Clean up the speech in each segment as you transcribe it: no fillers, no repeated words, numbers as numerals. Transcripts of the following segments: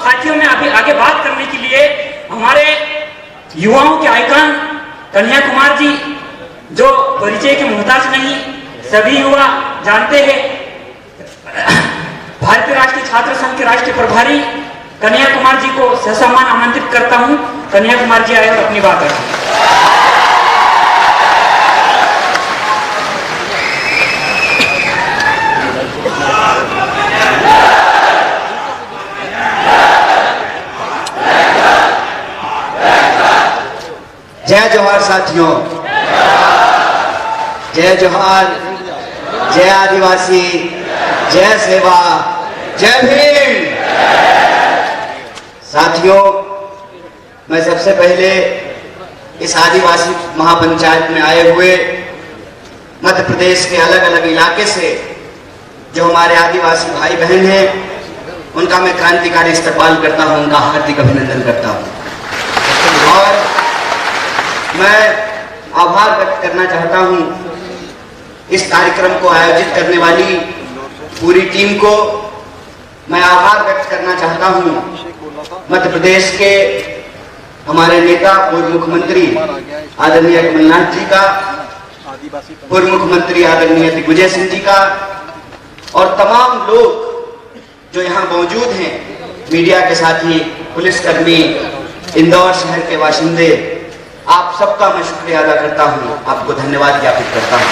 साथियों में अभी आगे बात करने के लिए हमारे युवाओं के आइकन कन्हैया कुमार जी, जो परिचय के मोहताज नहीं, सभी युवा जानते हैं, भारतीय राष्ट्रीय छात्र संघ के राष्ट्रीय प्रभारी कन्हैया कुमार जी को ससम्मान आमंत्रित करता हूं। कन्हैया कुमार जी आए और अपनी बात रखें। जय जोहार साथियों, जय जोहार, जय आदिवासी, जय सेवा, जय भीम। साथियों, मैं सबसे पहले इस आदिवासी महापंचायत में आए हुए मध्य प्रदेश के अलग अलग इलाके से जो हमारे आदिवासी भाई बहन हैं, उनका मैं क्रांतिकारी इस्तकबाल करता हूं, उनका हार्दिक अभिनंदन करता हूं और मैं आभार व्यक्त करना चाहता हूं इस कार्यक्रम को आयोजित करने वाली पूरी टीम को। मैं आभार व्यक्त करना चाहता हूं मध्य प्रदेश के हमारे नेता पूर्व मुख्यमंत्री आदरणीय कमलनाथ जी का, पूर्व मुख्यमंत्री आदरणीय दिग्विजय सिंह जी का और तमाम लोग जो यहाँ मौजूद हैं, मीडिया के साथी, पुलिसकर्मी, इंदौर शहर के बाशिंदे, आप सबका मैं शुक्रिया अदा करता हूं, आपको धन्यवाद ज्ञापित करता हूं।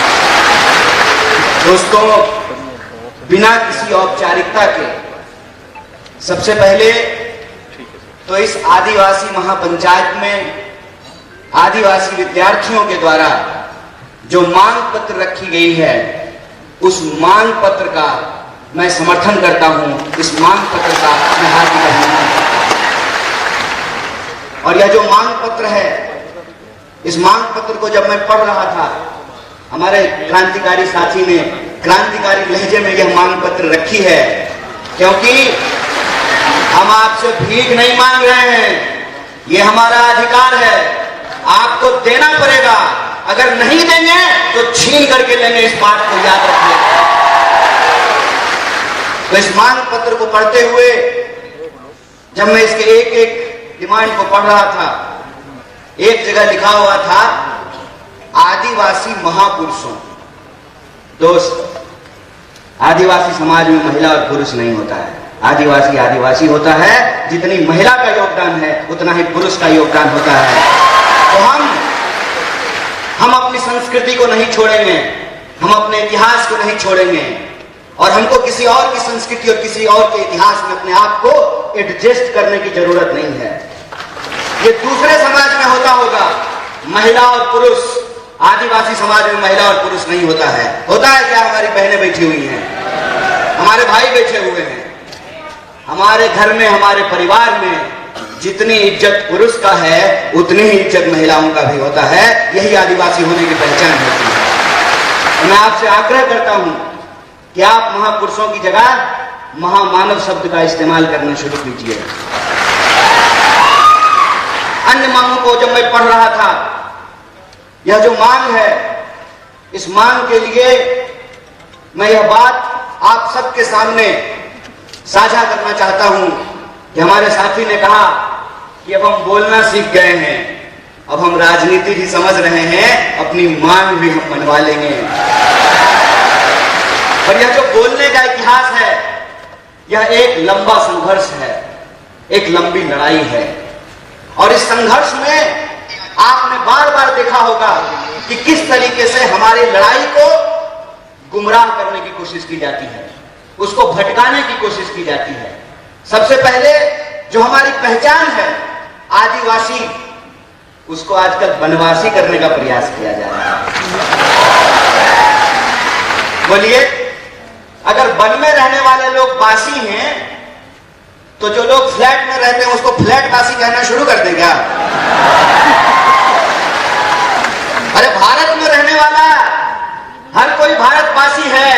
दोस्तों, बिना किसी औपचारिकता के सबसे पहले तो इस आदिवासी महापंचायत में आदिवासी विद्यार्थियों के द्वारा जो मांग पत्र रखी गई है, उस मांग पत्र का मैं समर्थन करता हूं। इस मांग पत्र का मैं हार्दिक अभिनंदन करता हूं। और यह जो मांग पत्र है, इस मांग पत्र को जब मैं पढ़ रहा था, हमारे क्रांतिकारी साथी ने क्रांतिकारी लहजे में यह मांग पत्र रखी है, क्योंकि हम आपसे भीख नहीं मांग रहे हैं, ये हमारा अधिकार है, आपको देना पड़ेगा। अगर नहीं देंगे तो छीन करके लेंगे, इस बात को याद रखिए। तो इस मांग पत्र को पढ़ते हुए जब मैं इसके एक एक डिमांड को पढ़ रहा था, एक जगह लिखा हुआ था आदिवासी महापुरुषों। दोस्त, आदिवासी समाज में महिला और पुरुष नहीं होता है। आदिवासी आदिवासी होता है। जितनी महिला का योगदान है उतना ही पुरुष का योगदान होता है। तो हम अपनी संस्कृति को नहीं छोड़ेंगे, हम अपने इतिहास को नहीं छोड़ेंगे और हमको किसी और की संस्कृति और किसी और के इतिहास में अपने आप को एडजस्ट करने की जरूरत नहीं है। ये दूसरे समाज में होता होगा, महिला और पुरुष। आदिवासी समाज में महिला और पुरुष नहीं होता है। होता है क्या? हमारी बहनें बैठी हुई हैं, हमारे भाई बैठे हुए हैं। हमारे घर में, हमारे परिवार में जितनी इज्जत पुरुष का है उतनी ही इज्जत महिलाओं का भी होता है। यही आदिवासी होने की पहचान होती है। मैं आपसे आग्रह करता हूं कि आप महापुरुषों की जगह महामानव शब्द का इस्तेमाल करना शुरू कीजिए। अन्य मांगों को जब मैं पढ़ रहा था, यह जो मांग है, इस मांग के लिए मैं यह बात आप सबके सामने साझा करना चाहता हूं कि हमारे साथी ने कहा कि अब हम बोलना सीख गए हैं, अब हम राजनीति भी समझ रहे हैं, अपनी मांग भी हम मनवा लेंगे। और यह जो बोलने का इतिहास है, यह एक लंबा संघर्ष है, एक लंबी लड़ाई है। और इस संघर्ष में आपने बार बार देखा होगा कि किस तरीके से हमारी लड़ाई को गुमराह करने की कोशिश की जाती है, उसको भटकाने की कोशिश की जाती है। सबसे पहले जो हमारी पहचान है आदिवासी, उसको आजकल वनवासी करने का प्रयास किया जा रहा है। बोलिए, अगर वन में रहने वाले लोग वासी हैं तो जो लोग फ्लैट में रहते हैं उसको फ्लैट वासी कहना शुरू कर दें क्या? अरे भारत में रहने वाला हर कोई भारतवासी है,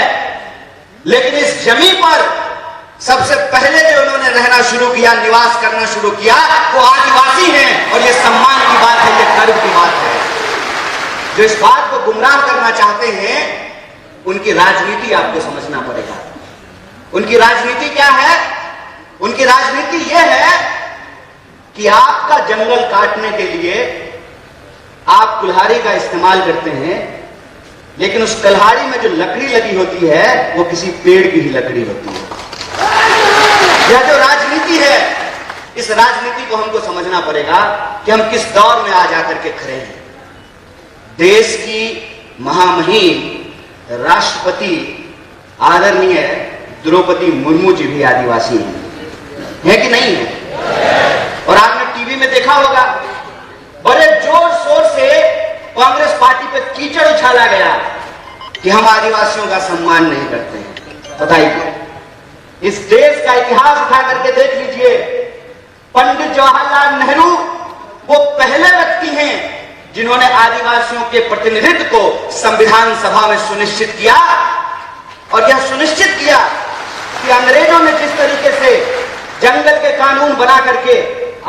लेकिन इस जमीन पर सबसे पहले जो उन्होंने रहना शुरू किया, निवास करना शुरू किया, वो आदिवासी हैं। और ये सम्मान की बात है, ये गर्व की बात है। जो इस बात को गुमराह करना चाहते हैं, उनकी राजनीति आपको समझना पड़ेगा। उनकी राजनीति क्या है? उनकी राजनीति यह है कि आपका जंगल काटने के लिए आप कुल्हाड़ी का इस्तेमाल करते हैं, लेकिन उस कुल्हाड़ी में जो लकड़ी लगी होती है वो किसी पेड़ की ही लकड़ी होती है। यह जो राजनीति है, इस राजनीति को हमको समझना पड़ेगा कि हम किस दौर में आ जाकर के खड़े हैं। देश की महामहिम राष्ट्रपति आदरणीय द्रौपदी मुर्मू जी भी आदिवासी है कि नहीं है? और आपने टीवी में देखा होगा, बड़े जोर शोर से कांग्रेस पार्टी पे कीचड़ उछाला गया कि हम आदिवासियों का सम्मान नहीं करते हैं। बताइए, इस देश का इतिहास उठा करके देख लीजिए। पंडित जवाहरलाल नेहरू वो पहले व्यक्ति हैं जिन्होंने आदिवासियों के प्रतिनिधित्व को संविधान सभा में सुनिश्चित किया, और यह सुनिश्चित किया कि अंग्रेजों ने जिस तरीके से जंगल के कानून बना करके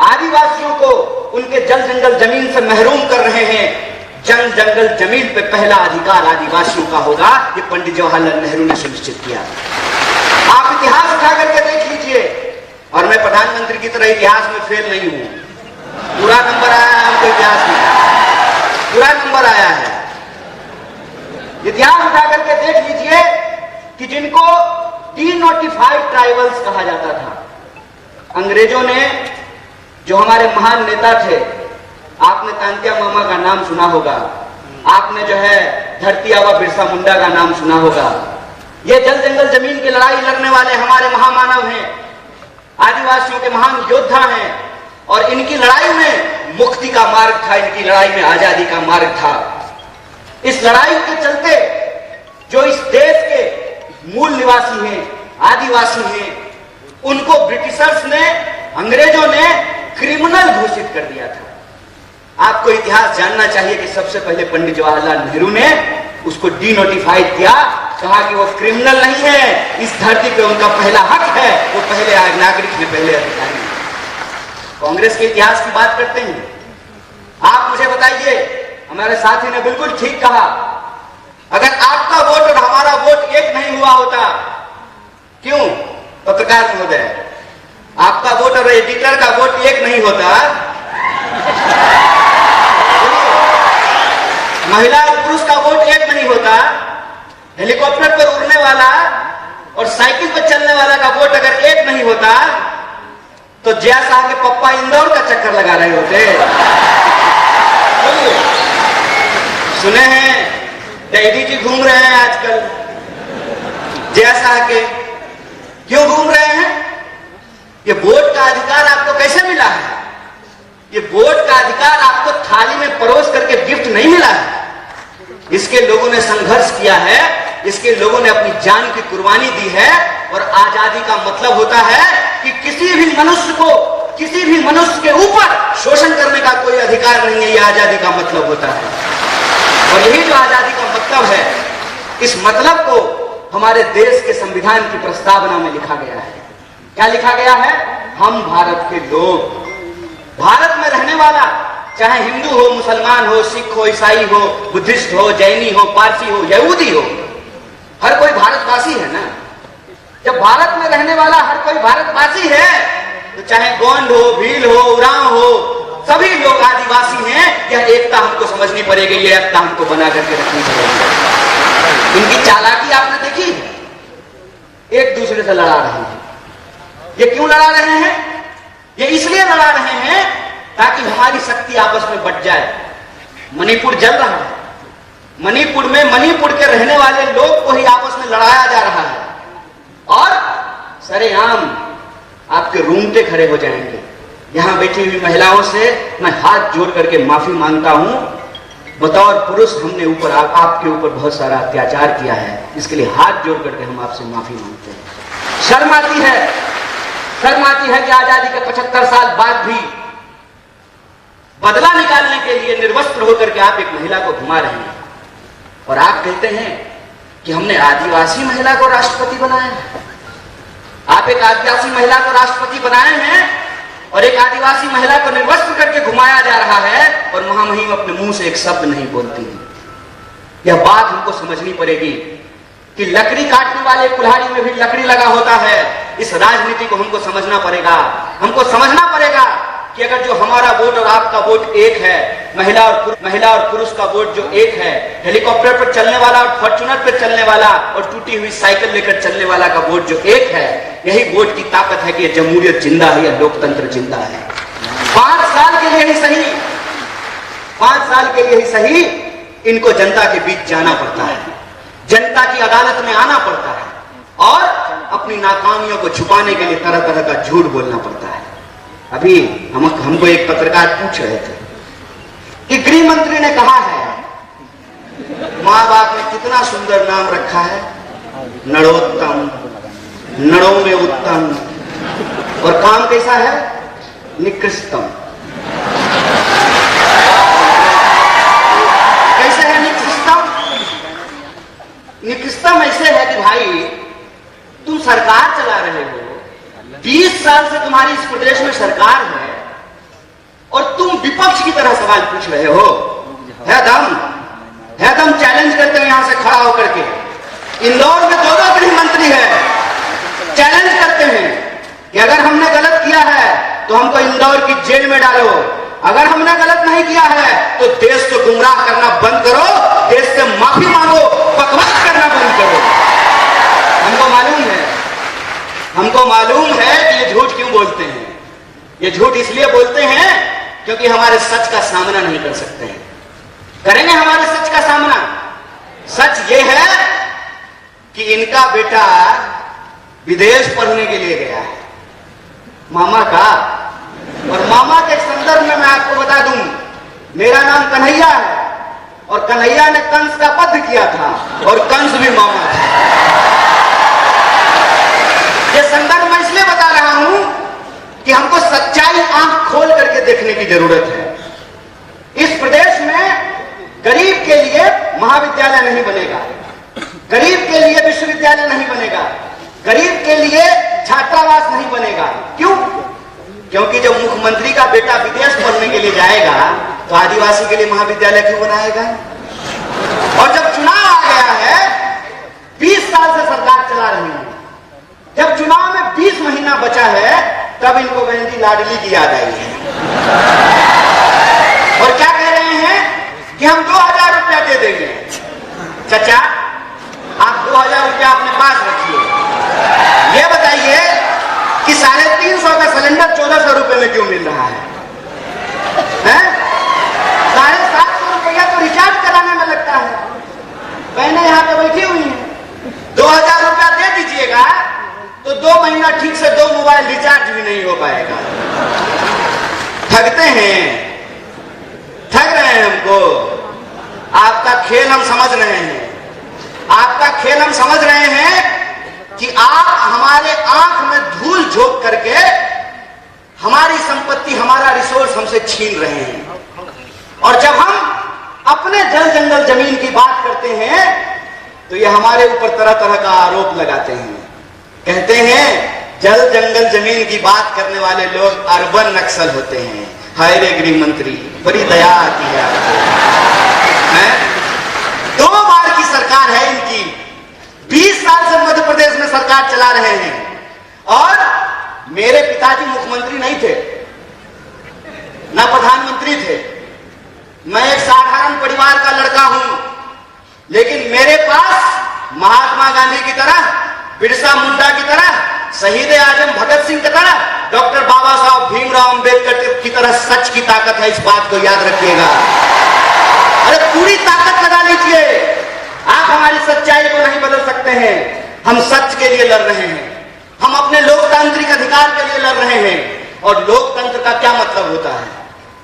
आदिवासियों को उनके जल जंगल जमीन से महरूम कर रहे हैं, जंगल जमीन पे पहला अधिकार आदिवासियों का होगा, ये पंडित जवाहरलाल नेहरू ने सुनिश्चित किया। आप इतिहास उठा करके देख लीजिए, और मैं प्रधानमंत्री की तरह इतिहास में फेल नहीं हूं। पूरा नंबर आया है हमको इतिहास में, पूरा नंबर आया है। इतिहास उठा करके देख लीजिए कि जिनको डीनोटिफाइड ट्राइबल्स कहा जाता था, अंग्रेजों ने, जो हमारे महान नेता थे, आपने तांत्या मामा का नाम सुना होगा, आपने जो है धरती आबा बिरसा मुंडा का नाम सुना होगा। ये जल जंगल जमीन की लड़ाई लड़ने वाले हमारे महामानव हैं, आदिवासियों के महान योद्धा हैं, और इनकी लड़ाई में मुक्ति का मार्ग था, इनकी लड़ाई में आजादी का मार्ग था। इस लड़ाई के चलते जो इस देश के मूल निवासी हैं, आदिवासी हैं, उनको ब्रिटिशर्स ने, अंग्रेजों ने क्रिमिनल घोषित कर दिया था। आपको इतिहास जानना चाहिए कि सबसे पहले पंडित जवाहरलाल नेहरू ने उसको डीनोटिफाइड किया, कहा कि वो क्रिमिनल नहीं है, इस धरती पे उनका पहला हक है, वो पहले नागरिक हैं, पहले अधिकारी हैं। कांग्रेस के इतिहास की बात करते हैं। आप मुझे बताइए, हमारे साथी ने बिल्कुल ठीक कहा, अगर आपका वोट और हमारा वोट एक नहीं हुआ होता, क्यों पत्रकार महोदय, आपका वोट और एडिटर का वोट एक नहीं होता, महिला और पुरुष का वोट एक नहीं होता, हेलीकॉप्टर पर उड़ने वाला और साइकिल पर चलने वाला का वोट अगर एक नहीं होता, तो जया साहब के पप्पा इंदौर का चक्कर लगा रहे होते। सुने हैं डैडी जी घूम रहे हैं आजकल जया साहब के, क्यों घूम रहे हैं? ये वोट का अधिकार आपको कैसे मिला है? ये वोट का अधिकार आपको थाली में परोस करके गिफ्ट नहीं मिला है, इसके लोगों ने संघर्ष किया है, इसके लोगों ने अपनी जान की कुर्बानी दी है। और आजादी का मतलब होता है कि किसी भी मनुष्य को, किसी भी मनुष्य के ऊपर शोषण करने का कोई अधिकार नहीं है, यह आजादी का मतलब होता है। और यही जो आजादी का मतलब है, इस मतलब को हमारे देश के संविधान की प्रस्तावना में लिखा गया है। क्या लिखा गया है? हम भारत के लोग, भारत में रहने वाला, चाहे हिंदू हो, मुसलमान हो, सिख हो, ईसाई हो, बुद्धिस्ट हो, जैनी हो, पारसी हो, यहूदी हो, हर कोई भारतवासी है ना। जब भारत में रहने वाला हर कोई भारतवासी है, तो चाहे गोंड हो, भील हो, उरांव हो, सभी लोग आदिवासी हैं। यह एकता हमको समझनी पड़ेगी, यह एकता हमको बना करके रखनी पड़ेगी। इनकी चालाकी आपने देखी, एक दूसरे से लड़ा रहे हैं। ये क्यों लड़ा रहे हैं? ये इसलिए लड़ा रहे हैं ताकि हमारी शक्ति आपस में बट जाए। मणिपुर जल रहा है, मणिपुर में मणिपुर के रहने वाले लोग को ही आपस में लड़ाया जा रहा है, और सरेआम आपके रूंगटे खड़े हो जाएंगे। यहां बैठी हुई महिलाओं से मैं हाथ जोड़ करके माफी मांगता हूं। बतौर पुरुष हमने ऊपर आपके ऊपर बहुत सारा अत्याचार किया है, इसके लिए हाथ जोड़ करके हम आपसे माफी मांगते हैं। शर्म आती है, शर्म आती है कि आजादी के 75 साल बाद भी बदला निकालने के लिए निर्वस्त्र होकर के आप एक महिला को घुमा रहे हैं, और आप कहते हैं कि हमने आदिवासी महिला को राष्ट्रपति बनाया है। आप एक आदिवासी महिला को राष्ट्रपति बनाए हैं और एक आदिवासी महिला को निर्वस्त्र करके घुमाया जा रहा है, और महामहिम अपने मुंह से एक शब्द नहीं बोलती है। यह बात हमको समझनी पड़ेगी कि लकड़ी काटने वाले कुल्हाड़ी में भी लकड़ी लगा होता है। इस राजनीति को हमको समझना पड़ेगा। हमको समझना पड़ेगा कि अगर वोट और आपका वोट एक है, महिला और पुरुष का वोट जो एक है, हेलीकॉप्टर पर चलने वाला और फॉर्च्यूनर पर चलने वाला और टूटी हुई साइकिल लेकर चलने वाला का वोट जो एक है, यही वोट की ताकत है कि ये जमहूरियत जिंदा है, यह लोकतंत्र जिंदा है। 5 साल के लिए ही सही, 5 साल के लिए ही सही, इनको जनता के बीच जाना पड़ता है, जनता की अदालत में आना पड़ता है और अपनी नाकामियों को छुपाने के लिए तरह तरह का झूठ बोलना पड़ता है। अभी हमको एक पत्रकार पूछ रहे थे कि गृह मंत्री ने कहा है मां बाप ने कितना सुंदर नाम रखा है, नरोत्तम, नड़ों में उत्तम, और काम कैसा है, निकृष्टम। कैसे है निकृष्टम? निकृष्टम ऐसे है कि भाई तुम सरकार चला रहे हो, 20 साल से तुम्हारी इस प्रदेश में सरकार है और तुम विपक्ष की तरह सवाल पूछ रहे हो। है दम चैलेंज करते हैं यहां से खड़ा होकर के। इंदौर में 2 गृह मंत्री है, चैलेंज करते हैं कि अगर हमने गलत किया है तो हमको इंदौर की जेल में डालो, अगर हमने गलत नहीं किया है तो देश को गुमराह करना बंद करो, देश से माफी मांगो, बकवास करना बंद करो। हमको मालूम है कि ये झूठ क्यों बोलते हैं। ये झूठ इसलिए बोलते हैं क्योंकि हमारे सच का सामना नहीं कर सकते हैं। करेंगे हमारे सच का सामना। सच ये है कि इनका बेटा विदेश पढ़ने के लिए गया है, मामा का, और मामा के संदर्भ में मैं आपको बता दूं, मेरा नाम कन्हैया है और कन्हैया ने कंस का वध किया था और कंस भी मामा था। ये संदर्भ मैं इसलिए बता रहा हूं कि हमको सच्चाई आंख खोल करके देखने की जरूरत है। इस प्रदेश में गरीब के लिए महाविद्यालय नहीं बनेगा, गरीब के लिए विश्वविद्यालय नहीं बनेगा, गरीब के लिए छात्रावास नहीं बनेगा। क्यों? क्योंकि जब मुख्यमंत्री का बेटा विदेश पढ़ने के लिए जाएगा तो आदिवासी के लिए महाविद्यालय क्यों बनाएगा? और जब चुनाव आ गया है, 20 साल से सरकार चला रही है, जब चुनाव में 20 महीना बचा है तब इनको बहन लाडली की याद आई है और क्या कह रहे हैं कि हम 2000 रुपया दे देंगे। चाचा, आप 2000 रुपया अपने पास रखिए, ये बताइए कि 350 का सिलेंडर 1400 रुपए में क्यों मिल रहा है? 750 रुपया तो रिचार्ज कराने में लगता है। बहनें यहां पे बैठी हुई हैं, 2000 रुपया दे दीजिएगा तो 2 महीना ठीक से 2 मोबाइल रिचार्ज भी नहीं हो पाएगा। ठगते हैं, ठग रहे हैं हमको। आपका खेल हम समझ रहे हैं, आपका खेल हम समझ रहे हैं कि आप हमारे आंख में धूल झोंक करके हमारी संपत्ति, हमारा रिसोर्स हमसे छीन रहे हैं। और जब हम अपने जल जंगल जमीन की बात करते हैं तो ये हमारे ऊपर तरह तरह का आरोप लगाते हैं। कहते हैं जल जंगल जमीन की बात करने वाले लोग अर्बन नक्सल होते हैं। हाय रे गृह मंत्री, बड़ी दया आती है आपको। 2 बार की सरकार है इनकी, 20 साल से मध्य प्रदेश में सरकार चला रहे हैं और मेरे पिताजी मुख्यमंत्री नहीं थे, ना प्रधानमंत्री थे। मैं एक साधारण परिवार का लड़का हूं, लेकिन मेरे पास महात्मा गांधी की तरह, बिरसा मुंडा की तरह, शहीद आजम भगत सिंह की तरह, डॉक्टर बाबा साहब भीमराव अंबेडकर की तरह सच की ताकत है। इस बात को याद रखिएगा। अरे पूरी ताकत लगा लीजिए, आप हमारी सच्चाई को नहीं बदल सकते हैं। हम सच के लिए लड़ रहे हैं, हम अपने लोकतांत्रिक अधिकार के लिए लड़ रहे हैं। और लोकतंत्र का क्या मतलब होता है?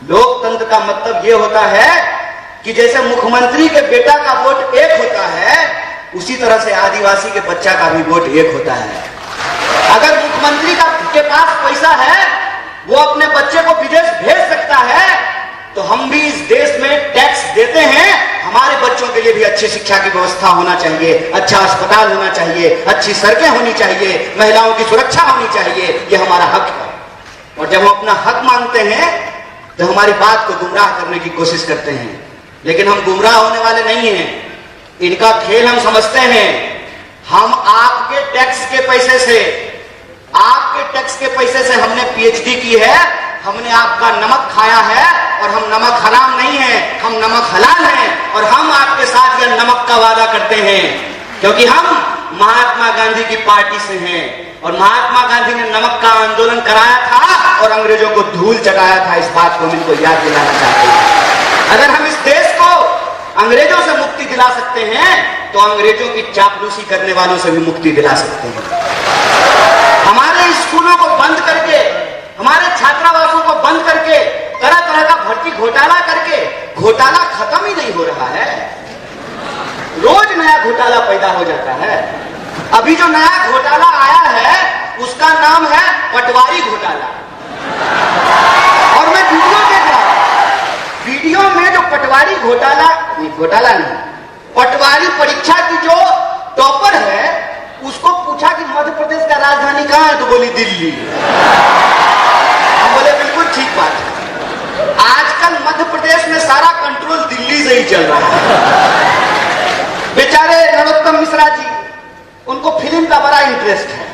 लोकतंत्र का मतलब यह होता है कि जैसे मुख्यमंत्री के बेटा का वोट एक होता है, उसी तरह से आदिवासी के बच्चा का भी वोट एक होता है। अगर मुख्यमंत्री के पास पैसा है, वो अपने बच्चे को विदेश भेज सकता है, तो हम भी इस देश में टैक्स देते हैं। हमारे बच्चों के लिए भी अच्छी शिक्षा की व्यवस्था होना चाहिए, अच्छा अस्पताल होना चाहिए, अच्छी सड़कें होनी चाहिए, महिलाओं की सुरक्षा होनी चाहिए। ये हमारा हक है। और जब हम अपना हक मांगते हैं तो हमारी बात को गुमराह करने की कोशिश करते हैं, लेकिन हम गुमराह होने वाले नहीं हैं। इनका खेल हम समझते हैं। हम आपके टैक्स के पैसे से हमने पीएचडी की है, हमने आपका नमक खाया है और हम नमक हराम नहीं है, हम नमक हलाल हैं और हम आपके साथ यह नमक का वादा करते हैं क्योंकि हम महात्मा गांधी की पार्टी से हैं और महात्मा गांधी ने नमक का आंदोलन कराया था और अंग्रेजों को धूल चटाया था। इस बात को हम इनको याद दिलाना चाहते हैं। अगर हम इस देश को अंग्रेजों से मुक्ति दिला सकते हैं तो अंग्रेजों की चापलूसी करने वालों से भी मुक्ति दिला सकते हैं। हमारे स्कूलों को बंद करके, हमारे छात्रावासों को बंद करके, तरह तरह का भर्ती घोटाला करके घोटाला खत्म ही नहीं हो रहा है। रोज नया घोटाला पैदा हो जाता है। अभी जो नया घोटाला आया है उसका नाम है पटवारी घोटाला। और मैं वीडियो देख रहा हूं, वीडियो में जो पटवारी घोटाला नहीं, पटवारी परीक्षा की जो टॉपर है उसको पूछा कि मध्य प्रदेश का राजधानी कहां है, तो बोली दिल्ली। हम बोले बिल्कुल ठीक बात है। आजकल मध्य प्रदेश में सारा कंट्रोल दिल्ली से ही चल रहा है। बेचारे नरोत्तम मिश्रा जी, उनको फिल्म का बड़ा इंटरेस्ट है,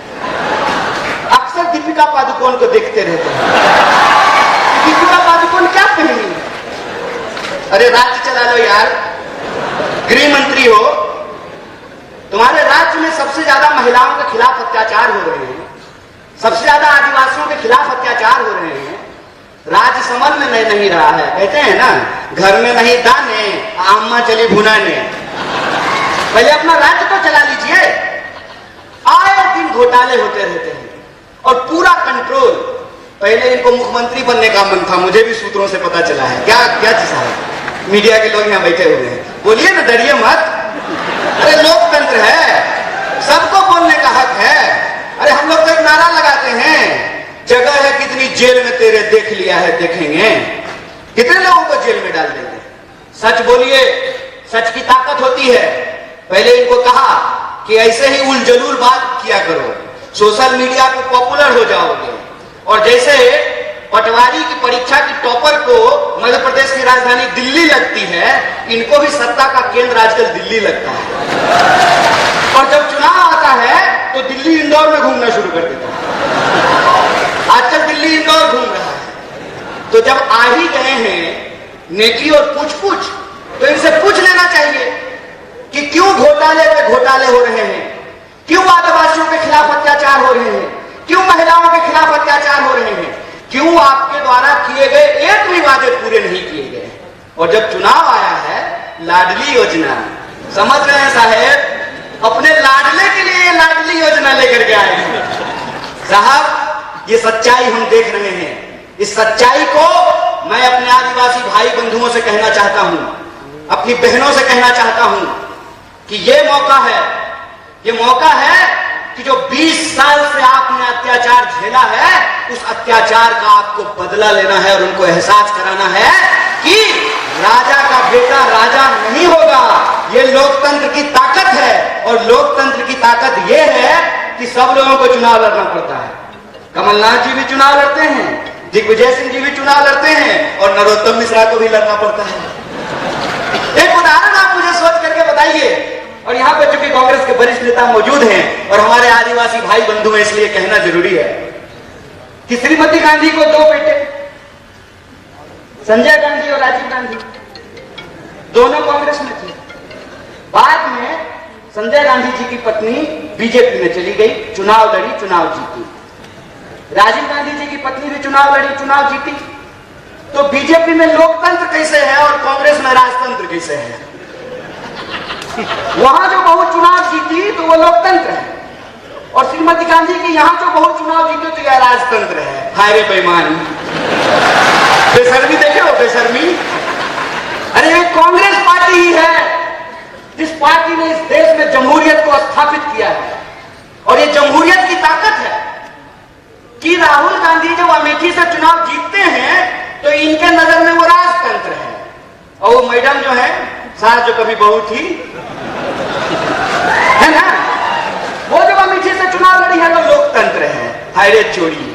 अक्सर दीपिका पादुकोण को देखते रहते हैं। दीपिका पादुकोण क्या पहनी है? अरे राज्य चला लो यार, गृह मंत्री हो, तुम्हारे राज्य में सबसे ज्यादा महिलाओं के खिलाफ अत्याचार हो रहे हैं, सबसे ज्यादा आदिवासियों के खिलाफ अत्याचार हो रहे हैं, राज्य समझ में नहीं रहा है। कहते हैं ना, घर में नहीं दाने, अम्मा चली भुनाने। पहले अपना राज्य तो चला लीजिए। आए दिन घोटाले होते रहते हैं और पूरा कंट्रोल। पहले इनको मुख्यमंत्री बनने का मन था, मुझे भी सूत्रों से पता चला है। क्या क्या चीज है? मीडिया के लोग यहाँ बैठे हुए हैं, बोलिए ना, डरिए मत। अरे लोकतंत्र है, सबको बोलने का हक है। अरे हम लोग तो एक नारा लगाते हैं, जगह है कितनी जेल में तेरे, देख लिया है देखेंगे। कितने लोगों को जेल में डाल देंगे? सच बोलिए, सच की ताकत होती है। पहले इनको कहा कि ऐसे ही उलझलूल बात किया करो, सोशल मीडिया पे पॉपुलर हो जाओगे। और जैसे पटवारी की परीक्षा की टॉपर को मध्य प्रदेश की राजधानी दिल्ली लगती है, इनको भी सत्ता का केंद्र आजकल दिल्ली लगता है। और जब चुनाव आता है तो दिल्ली इंदौर में घूमना शुरू कर देता है। आजकल दिल्ली इंदौर घूम रहा है। तो जब आ ही गए हैं नेकी और पूछ तो इनसे पूछ लेना चाहिए कि क्यों घोटाले पे घोटाले हो रहे हैं, क्यों आदिवासियों के खिलाफ अत्याचार हो रहे हैं, क्यों महिलाओं के खिलाफ अत्याचार हो रहे हैं, क्यों आपके द्वारा किए गए एक भी वादे पूरे नहीं किए गए। और जब चुनाव आया है, लाडली योजना, समझ रहे हैं साहेब, अपने लाडले के लिए लाडली योजना लेकर के आए हैं। साहब, ये सच्चाई हम देख रहे हैं। इस सच्चाई को मैं अपने आदिवासी भाई बंधुओं से कहना चाहता हूं, अपनी बहनों से कहना चाहता हूं कि ये मौका है कि जो 20 साल से आपने अत्याचार झेला है, उस अत्याचार का आपको बदला लेना है और उनको एहसास कराना है कि राजा का बेटा राजा नहीं होगा। ये लोकतंत्र की ताकत है और लोकतंत्र की ताकत ये है कि सब लोगों को चुनाव लड़ना पड़ता है। कमलनाथ जी भी चुनाव लड़ते हैं, दिग्विजय सिंह जी भी चुनाव लड़ते हैं और नरोत्तम मिश्रा को भी लड़ना पड़ता है। एक उदाहरण आप मुझे सोच करके बताइए। और यहाँ पर चूंकि कांग्रेस के वरिष्ठ नेता मौजूद हैं और हमारे आदिवासी भाई बंधु हैं, इसलिए कहना जरूरी है कि श्रीमती गांधी को 2 बेटे, संजय गांधी और राजीव गांधी, दोनों कांग्रेस में थे। बाद में संजय गांधी जी की पत्नी बीजेपी में चली गई, चुनाव लड़ी, चुनाव जीती। राजीव गांधी जी की पत्नी भी चुनाव लड़ी, चुनाव जीती। तो बीजेपी में लोकतंत्र कैसे है और कांग्रेस में राजतंत्र कैसे है? वहां जो बहु चुनाव जीती तो वो लोकतंत्र है, और श्रीमती गांधी की यहां जो बहु चुनाव जीती तो यह राजतंत्र है। हाय रे बेईमान, बेशर्मी देखे हो, बेशर्मी। अरे ये कांग्रेस पार्टी ही है जिस पार्टी ने इस देश में जमहूरियत को स्थापित किया है। और ये जमहूरियत की ताकत है कि राहुल गांधी जब अमेठी से चुनाव जीतते हैं तो इनके नजर में वो राजतंत्र है, और वो मैडम जो है सास जो कभी बहू थी, है ना, वो जब अमेठी से चुनाव लड़ी है तो लोकतंत्र है। हाय रे चोरी।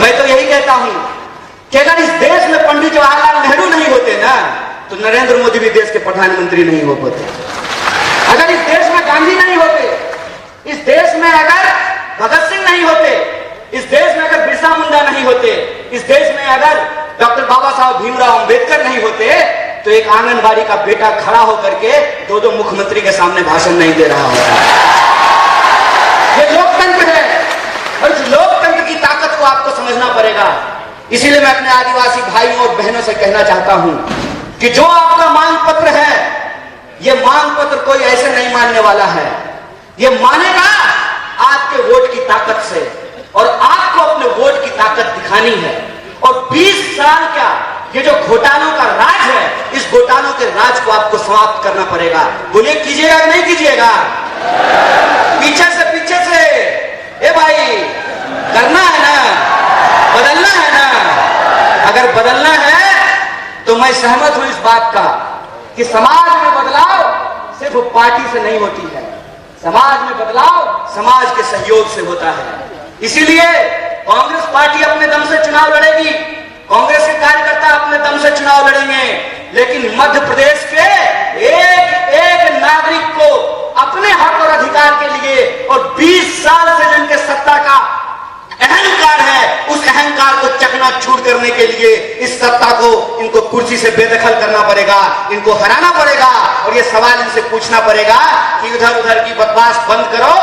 मैं तो यही कहता हूं कि अगर इस देश में पंडित जवाहरलाल नेहरू नहीं होते ना, तो नरेंद्र मोदी भी देश के प्रधानमंत्री नहीं हो पाते। अगर इस देश में गांधी नहीं होते, इस देश में अगर भगत सिंह नहीं होते, इस देश में अगर बिरसा मुंडा नहीं होते, इस देश में अगर डॉक्टर बाबा साहब भीमराव अंबेडकर नहीं होते, तो एक आंगनबाड़ी का बेटा खड़ा होकर के दो मुख्यमंत्री के सामने भाषण नहीं दे रहा होता। ये लोकतंत्र है और इस लोकतंत्र की ताकत को आपको समझना पड़ेगा। इसीलिए मैं अपने आदिवासी भाइयों और बहनों से कहना चाहता हूं कि जो आपका मांग पत्र है, ये मांग पत्र कोई ऐसे नहीं मानने वाला है। ये मानेगा आपके वोट की ताकत से, और आपको अपने वोट की ताकत दिखानी है। और 20 साल का ये जो घोटालों का राज है, इस घोटालों के राज को आपको समाप्त करना पड़ेगा। बोलिए कीजिएगा कि नहीं कीजिएगा? पीछे से ए भाई, करना है ना, बदलना है ना। अगर बदलना है तो मैं सहमत हूं इस बात का कि समाज में बदलाव सिर्फ पार्टी से नहीं होती है, समाज में बदलाव समाज के सहयोग से होता है। इसीलिए कांग्रेस पार्टी अपने दम से चुनाव लड़ेगी, कांग्रेस के कार्यकर्ता अपने दम से चुनाव लड़ेंगे, लेकिन मध्य प्रदेश के एक एक नागरिक को अपने हक और अधिकार के लिए और 20 साल से जिनके सत्ता का अहंकार है, उस अहंकार को चकनाचूर करने के लिए इस सत्ता को इनको कुर्सी से बेदखल करना पड़ेगा, इनको हराना पड़ेगा। और ये सवाल इनसे पूछना पड़ेगा कि उधर उधर की बकवास बंद करो,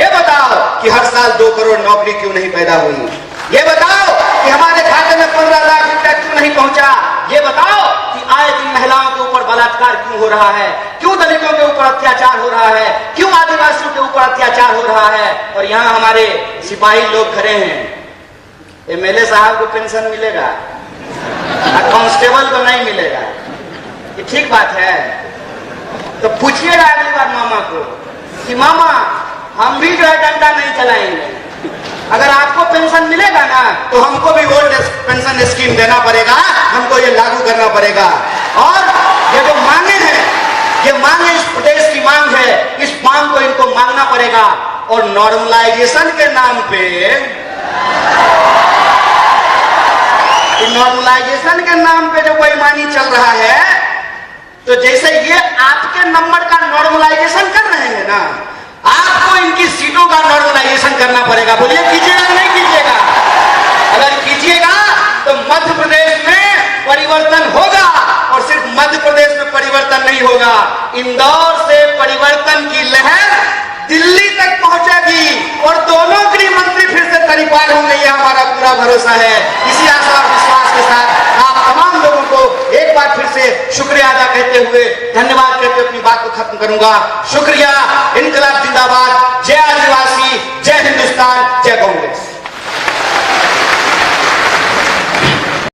ये बताओ कि हर साल 2 करोड़ नौकरी क्यों नहीं पैदा हुई, ये बताओ कि हमारे खाते में 15 लाख रुपया क्यों नहीं पहुंचा, ये बताओ कि आए दिन महिलाओं के ऊपर बलात्कार क्यों हो रहा है, क्यों दलितों के ऊपर अत्याचार हो रहा है, क्यों आदिवासियों के ऊपर अत्याचार हो रहा है। और यहाँ हमारे सिपाही लोग खड़े हैं। एमएलए साहब को पेंशन मिलेगा, कांस्टेबल को नहीं मिलेगा, ये ठीक बात है? तो पूछिएगा अगली बार मामा को कि मामा हम भी जो है डंडा नहीं चलाएंगे, अगर आपको पेंशन मिलेगा ना तो हमको भी ओल्ड पेंशन स्कीम देना पड़ेगा, हमको ये लागू करना पड़ेगा। और ये जो मांगे हैं, ये मांगे इस प्रदेश की मांग है, इस मांग को इनको मांगना पड़ेगा। और नॉर्मलाइजेशन के नाम पे, नॉर्मलाइजेशन के नाम पे जो बेईमानी चल रहा है, तो जैसे ये आपके नंबर का नॉर्मलाइजेशन कर रहे हैं ना, आपको इनकी सीटों का नॉर्मलाइजेशन करना पड़ेगा। बोलिए कीजिएगा कि नहीं कीजिएगा? अगर कीजिएगा तो मध्य प्रदेश में परिवर्तन होगा, और सिर्फ मध्य प्रदेश में परिवर्तन नहीं होगा, इंदौर से परिवर्तन की लहर दिल्ली तक पहुंचेगी और दोनों गृह मंत्री फिर से तरीपार होंगे, ये हमारा पूरा भरोसा है। इसी आशा और विश्वास के साथ आप तमाम लोगों को एक बार फिर से शुक्रिया अदा कहते हुए, धन्यवाद कहते हुए अपनी बात को खत्म करूंगा। शुक्रिया। इनकलाब जिंदाबाद। जय आदिवासी, जय हिंदुस्तान, जय कांग्रेस।